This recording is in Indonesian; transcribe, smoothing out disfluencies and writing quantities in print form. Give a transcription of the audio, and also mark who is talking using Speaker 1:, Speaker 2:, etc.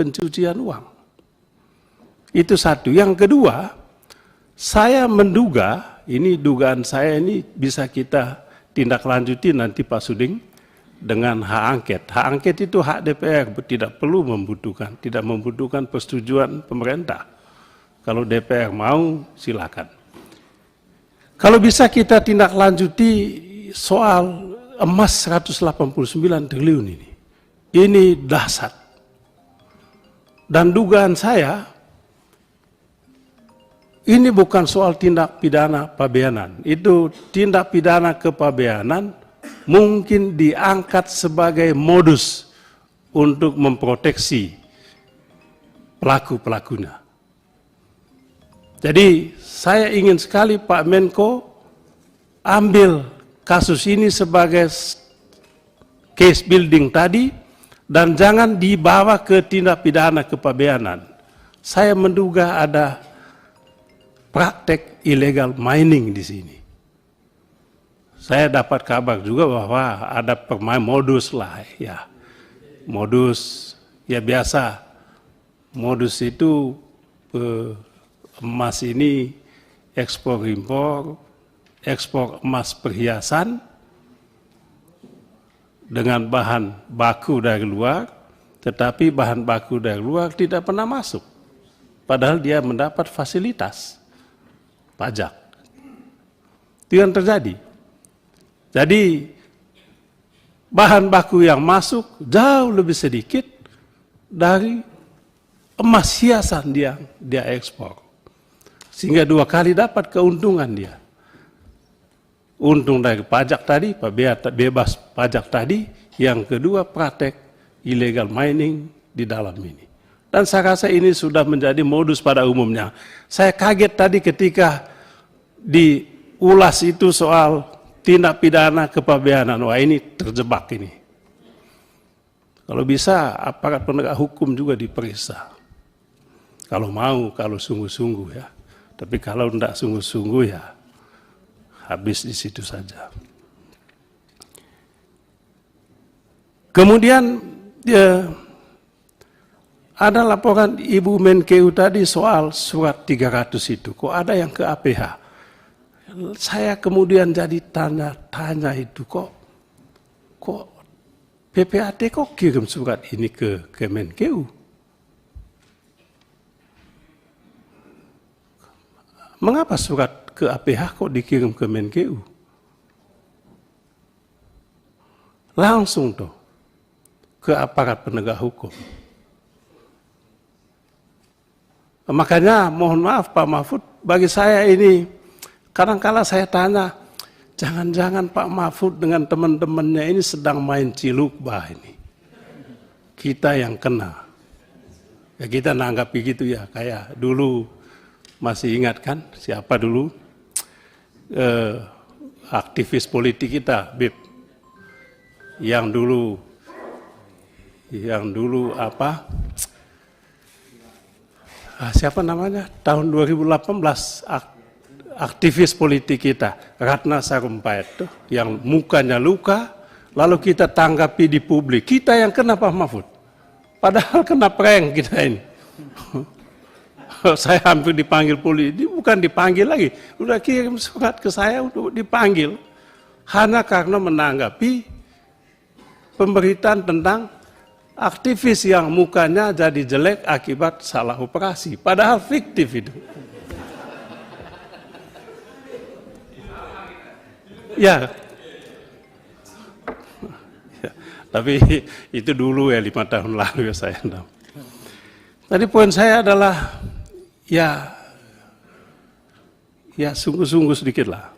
Speaker 1: pencucian uang. Itu satu. Yang kedua, saya menduga, ini dugaan saya ini bisa kita tindak lanjuti nanti Pak Suding dengan hak angket. Hak angket itu hak DPR, tidak membutuhkan persetujuan pemerintah. Kalau DPR mau, silakan. Kalau bisa kita tindak lanjuti soal emas 189 triliun ini. Ini dahsyat. Dan dugaan saya, ini bukan soal tindak pidana pabeanan. Itu tindak pidana kepabeanan mungkin diangkat sebagai modus untuk memproteksi pelaku-pelakunya. Jadi saya ingin sekali Pak Menko ambil kasus ini sebagai case building tadi dan jangan dibawa ke tindak pidana kepabeanan. Saya menduga ada praktek illegal mining di sini. Saya dapat kabar juga bahwa ada permain modus lah ya. Modus ya biasa. Modus itu emas ini ekspor impor, ekspor emas perhiasan dengan bahan baku dari luar, tetapi bahan baku dari luar tidak pernah masuk. Padahal dia mendapat fasilitas pajak. Itu yang terjadi. Jadi bahan baku yang masuk jauh lebih sedikit dari emas hiasan dia ekspor. Sehingga 2 kali dapat keuntungan dia. Untung dari pajak tadi, bebas pajak tadi. Yang kedua praktek illegal mining di dalam ini. Dan saya rasa ini sudah menjadi modus pada umumnya. Saya kaget tadi ketika diulas itu soal tindak pidana kepabeanan. Wah ini terjebak ini. Kalau bisa aparat penegak hukum juga diperiksa. Kalau mau, kalau sungguh-sungguh ya. Tapi kalau tidak sungguh-sungguh ya habis di situ saja. Kemudian ya, ada laporan Ibu Menkeu tadi soal surat 300 itu. Kok ada yang ke APH? Saya kemudian jadi tanya-tanya itu kok PPAT kok kirim surat ini ke Menkeu? Mengapa surat ke APH kok dikirim ke Menkeu? Langsung tuh ke aparat penegak hukum. Makanya mohon maaf Pak Mahfud, bagi saya ini kadang-kala saya tanya, jangan-jangan Pak Mahfud dengan teman-temannya ini sedang main cilukbah ini. Kita yang kena. Ya kita nanggapi gitu ya, kayak dulu masih ingat kan siapa dulu aktivis politik kita, Bib, yang dulu apa? Siapa namanya? Tahun 2018 aktivis politik kita, Ratna Sarumpait tuh, yang mukanya luka, lalu kita tanggapi di publik. Kita yang kena Pak Mahfud. Padahal kena prank kita ini. Saya hampir dipanggil polisi, bukan dipanggil lagi, udah kirim surat ke saya untuk dipanggil, hanya karena menanggapi pemberitaan tentang aktivis yang mukanya jadi jelek akibat salah operasi, padahal fiktif itu. Ya, tapi itu dulu ya 5 tahun lalu ya saya. Tadi poin saya adalah ya sungguh-sungguh sedikit lah.